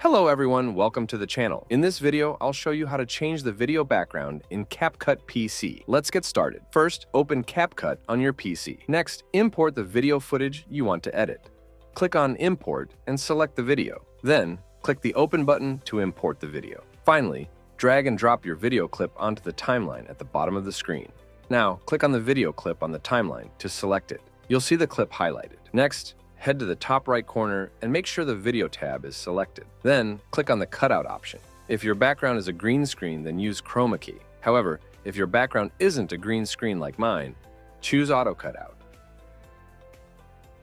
Hello everyone, welcome to the channel. In this video, I'll show you how to change the video background in CapCut PC. Let's get started. First, open CapCut on your PC. Next, import the video footage you want to edit. Click on Import and select the video. Then, click the Open button to import the video. Finally, drag and drop your video clip onto the timeline at the bottom of the screen. Now, click on the video clip on the timeline to select it. You'll see the clip highlighted. Next, head to the top right corner and make sure the video tab is selected. Then, click on the cutout option. If your background is a green screen, then use chroma key. However, if your background isn't a green screen like mine, choose auto cutout.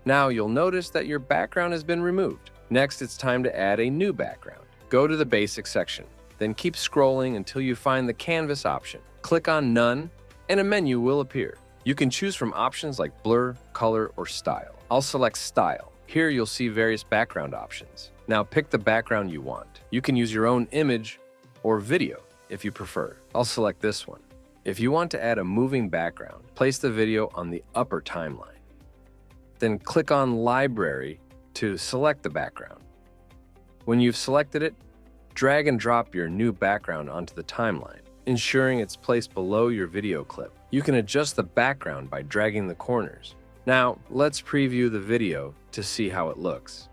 Now you'll notice that your background has been removed. Next, it's time to add a new background. Go to the basic section, then keep scrolling until you find the canvas option. Click on None, and a menu will appear. You can choose from options like blur, color, or style. I'll select style. Here you'll see various background options. Now pick the background you want. You can use your own image or video if you prefer. I'll select this one. If you want to add a moving background, place the video on the upper timeline. Then click on Library to select the background. When you've selected it, drag and drop your new background onto the timeline, ensuring it's placed below your video clip. You can adjust the background by dragging the corners. Now, let's preview the video to see how it looks.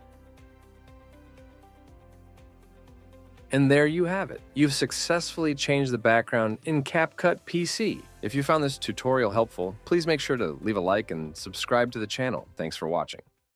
And there you have it. You've successfully changed the background in CapCut PC. If you found this tutorial helpful, please make sure to leave a like and subscribe to the channel. Thanks for watching.